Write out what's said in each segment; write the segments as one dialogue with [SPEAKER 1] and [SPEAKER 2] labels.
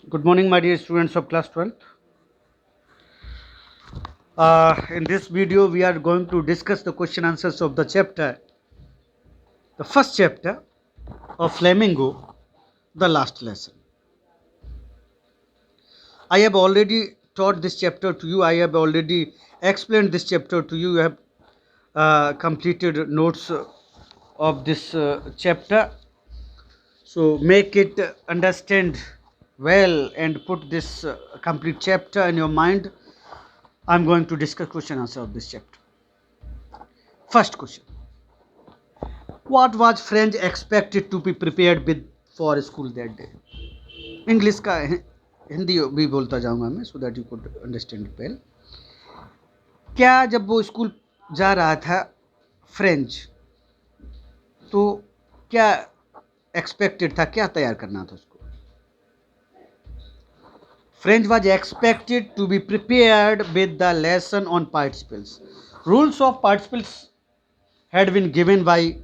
[SPEAKER 1] Good morning, my dear students of class 12. In this video, we are going to discuss the question answers of the first chapter of Flamingo, the last lesson. I have already taught this chapter to you. I have already explained this chapter to you. You have completed notes of this chapter. So make it understand well and put this complete chapter in your mind. I'm going to discuss question answer of this chapter. First question. What was French expected to be prepared with for school that day? English का हिंदी भी बोलता जाऊंगा मैं so that you could understand well. क्या जब वो school जा रहा था फ्रेंच तो क्या एक्सपेक्टेड था, क्या तैयार करना था उसको? French was expected to be prepared with the lesson on participles. Rules of participles had been given by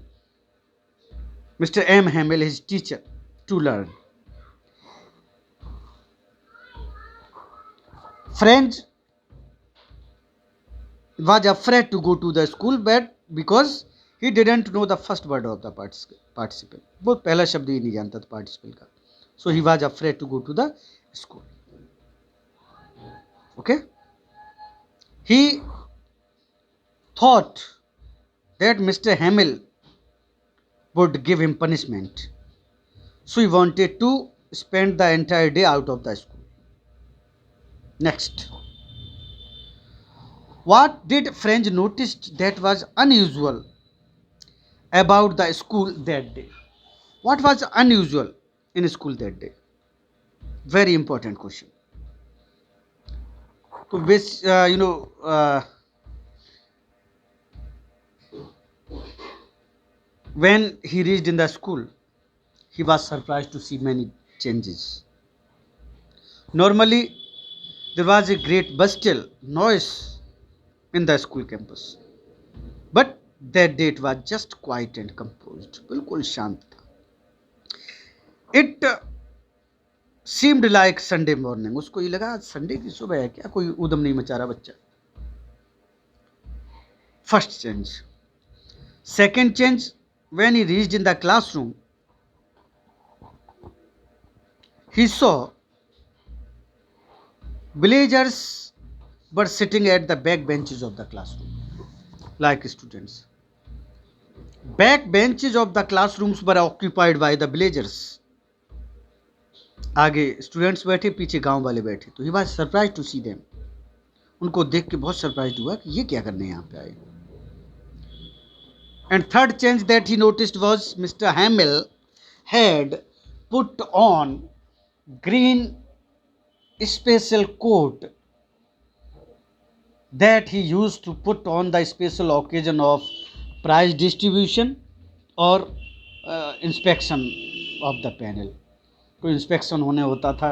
[SPEAKER 1] Mr. M. Hamill, his teacher, to learn. French was afraid to go to the school but because he didn't know the first word of the participle. वो पहला शब्द ही नहीं जानता था participle का. So he was afraid to go to the school. Okay. He thought that Mr. Hamill would give him punishment. So he wanted to spend the entire day out of the school. Next. What did French notice that was unusual about the school that day? What was unusual in school that day? Very important question. So which when he reached in the school, he was surprised to see many changes. Normally, there was a great bustle noise in the school campus, but that day it was just quiet and composed. बिल्कुल शांत था. It seemed like Sunday morning. उसको ये लगा आज Sunday की सुबह है क्या, कोई उदम नहीं मचा रहा बच्चा. First change. Second change, when he reached in the classroom, he saw villagers were sitting at the back benches of the classroom like students. Back benches of the classrooms were occupied by the villagers. आगे students बैठे, पीछे गांव वाले बैठे. तो he was surprise to see them. उनको देख के बहुत सरप्राइज हुआ कि ये क्या करने यहाँ पे आए. And third change that he noticed was Mr. Hamill had put on green special coat that he used to put on the special occasion of prize distribution or inspection of the panel. कोई inspection होने होता था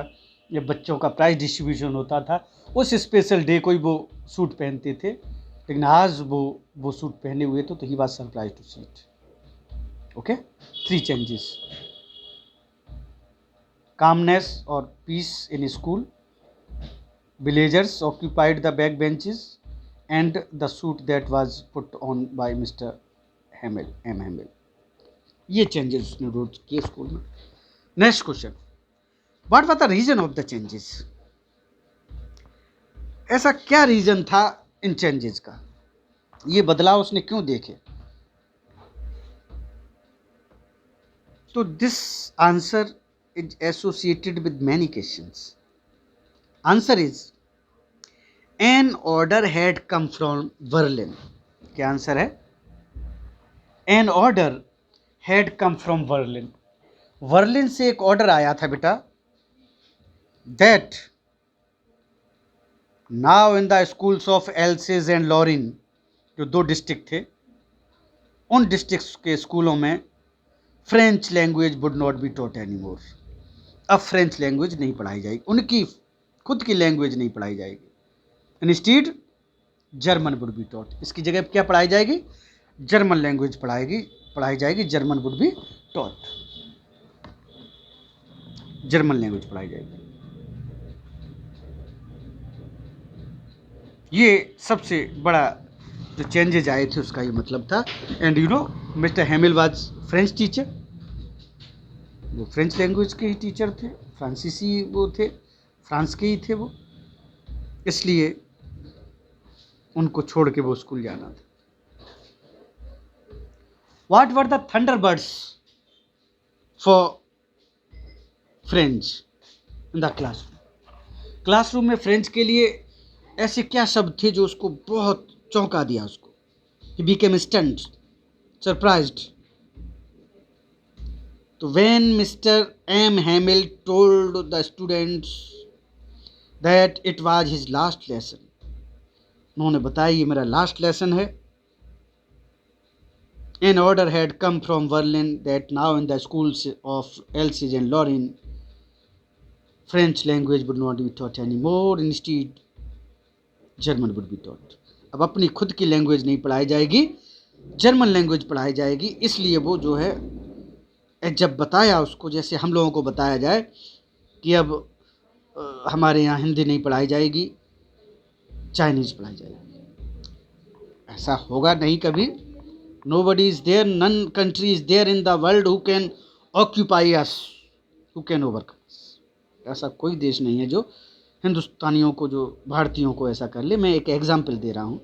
[SPEAKER 1] या बच्चों का prize distribution होता था, उस स्पेशल डे को ही वो सूट पहनते थे. लेकिन आज वो सूट पहने हुए थे. तो he was surprise to see it. Okay. 3 changes. calmness or peace in school, villagers occupied the back benches, and the suit that was put on by Mr. Hamill, M. Hamill. ये changes उसने रोज किए school में. Next question. What was the reason of the changes? ऐसा क्या reason था इन changes का? ये बदलाव उसने क्यों देखे? तो this answer is associated with many questions. Answer is an order had come from Berlin. क्या आंसर है? An order had come from Berlin. Berlin से एक ऑर्डर आया था बेटा. That now in the schools of Alsace and Lorraine, जो 2 district थे, उन डिस्ट्रिक्ट्स के स्कूलों में French language would not be taught any more. अब फ्रेंच लैंग्वेज नहीं पढ़ाई जाएगी, उनकी खुद की लैंग्वेज नहीं पढ़ाई जाएगी. Instead German would be taught. इसकी जगह क्या पढ़ाई जाएगी? जर्मन लैंग्वेज पढ़ाई जाएगी. German would be taught. German language पढ़ाई जाएगी. ये सबसे बड़ा जो चेंजेज आए थे उसका ये मतलब था। And you know mister Hemil was French teacher, वो फ्रेंच लैंग्वेज के ही टीचर थे, फ्रांसीसी वो थे, फ्रांस के ही थे वो, इसलिए उनको छोड़ के वो स्कूल जाना था। What were the Thunderbirds for French in the classroom में फ्रेंच के लिए ऐसे क्या शब्द थे जो उसको बहुत चौंका दिया उसको। He became stunned, surprised. तो when mister M Hamel told the students that it was his last lesson, उन्होंने बताया ये मेरा लास्ट लेसन है। An order had come from Berlin that now in the schools of Alsace and Lorraine, French language would not be taught anymore. Instead, German would be taught. अब अपनी खुद की language नहीं पढ़ाई जाएगी, जर्मन लैंग्वेज पढ़ाई जाएगी। इसलिए वो जो है जब बताया उसको, जैसे हम लोगों को बताया जाए कि अब हमारे यहाँ हिंदी नहीं पढ़ाई जाएगी, चाइनीज़ पढ़ाई जाएगी, ऐसा होगा नहीं कभी। Nobody is there, none country is there in the world who can occupy us, who can overcome us. ऐसा कोई देश नहीं है जो हिंदुस्तानियों को, जो भारतीयों को ऐसा कर ले। मैं एक एग्जाम्पल दे रहा हूँ,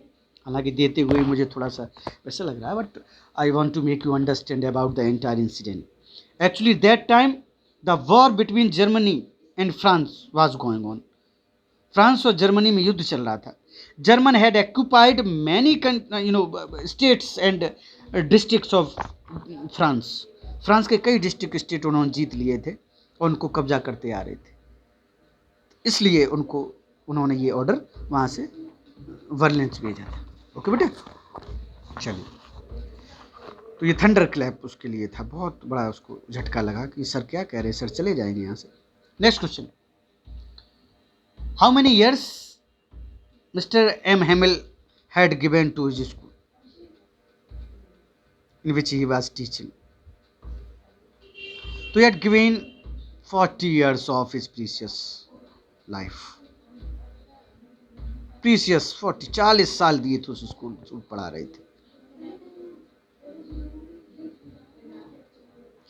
[SPEAKER 1] हालांकि देते हुए मुझे थोड़ा सा वैसा लग रहा है, but I want to make you understand about the entire incident. Actually that time the war between Germany and France was going on. France और जर्मनी में युद्ध चल रहा था। German had occupied many states and districts of France. France के कई district state उन्होंने जीत लिए थे और उनको कब्जा करते आ रहे थे, इसलिए उन्होंने ये ऑर्डर वहाँ से बर्लिन से भेजा था। ओके बेटे, चलिए। तो ये थंडर क्लैप उसके लिए था, बहुत बड़ा उसको झटका लगा कि सर क्या कह रहे हैं, सर चले जाएंगे यहाँ से। Next question, how many years Mr. M. Hamill had given to his school in which he was teaching. So he had given 40 years of his precious life. Precious 40 साल दिए थे उस स्कूल में पढ़ा रहे थे।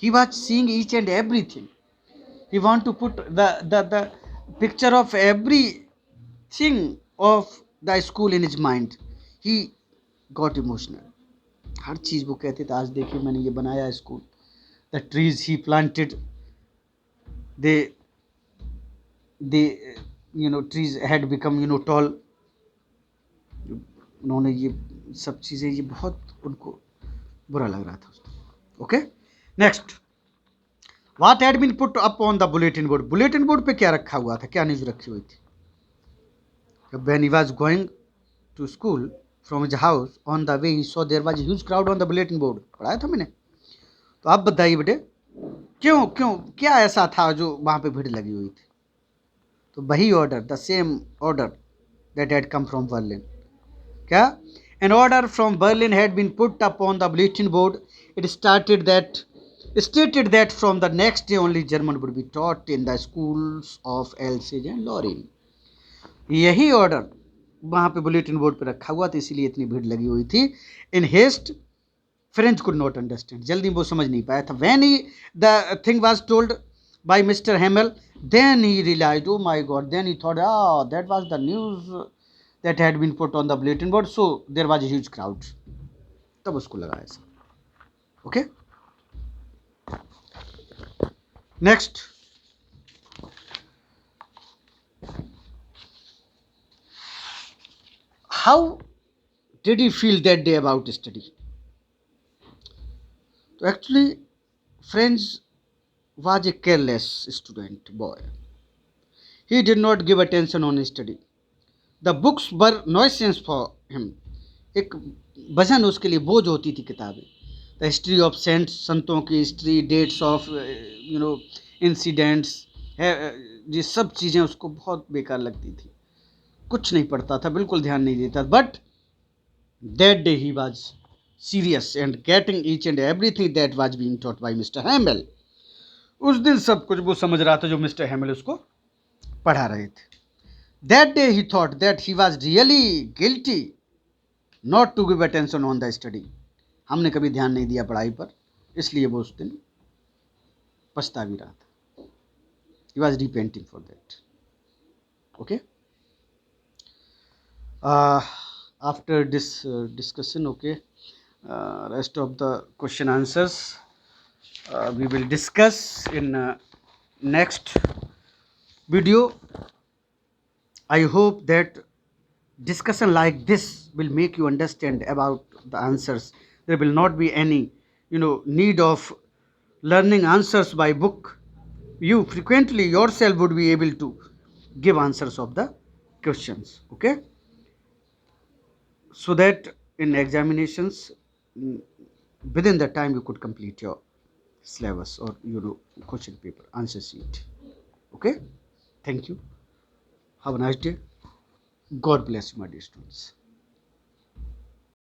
[SPEAKER 1] He was seeing each and everything. He want to put the picture of everything of the school in his mind. He got emotional. हर चीज़ वो कहते थे, आज देखिए मैंने ये बनाया school. The trees he planted, they trees had become tall. उन्होंने ये सब चीज़ें, ये बहुत उनको बुरा लग रहा था उसको। Okay, next, What had been put up on the bulletin board? Bulletin board पे क्या रखा हुआ था, क्या न्यूज़ रखी हुई थी? When he was going to school from his house, on the way he saw there was a huge crowd on the bulletin board. पढ़ाया था मैंने। तो आप बताइए बेटे, क्यों क्या ऐसा था जो वहाँ पे भीड़ लगी हुई थी? तो वही order, the same order that had come from Berlin. क्या? An order from Berlin had been put up on the bulletin board. It stated that from the next day only German would be taught in the schools of Alsace and Lorraine. यही order वहाँ पे bulletin board पे रखा हुआ था, इसीलिए इतनी भीड़ लगी हुई थी। In haste French could not understand, जल्दी वो समझ नहीं पाया था। When he the thing was told by mister Hamel, then he realised, oh my god, then he thought, that was the news that had been put on the bulletin board, so there was a huge crowd. तब उसको लगा ऐसा। Okay, next, how did he feel that day about study? So actually, Franz was a careless student boy. He did not give attention on study. The books were nuisance for him. एक वजन उसके लिए बोझ होती थी किताबें। The history of cents, संतों की हिस्ट्री, डेट्स ऑफ इंसिडेंट्स, ये सब चीज़ें उसको बहुत बेकार लगती थी। कुछ नहीं पढ़ता था, बिल्कुल ध्यान नहीं देता। But that day he was serious and getting each and everything that was being taught by mister Hamel. उस दिन सब कुछ वो समझ रहा था जो मिस्टर हैमिल उसको पढ़ा रहे थे। That day he thought that he was really guilty not to give attention on the study. हमने कभी ध्यान नहीं दिया पढ़ाई पर, इसलिए वो उस दिन पछता भी रहा था. He was repenting for that. Okay. After this discussion, okay, rest of the question answers we will discuss in next video. I hope that discussion like this will make you understand about the answers. There will not be any need of learning answers by book. You frequently yourself would be able to give answers of the questions, okay, so that in examinations, within the time you could complete your syllabus or question paper answer sheet. Okay, thank you. Have a nice day. God bless you, my dear students.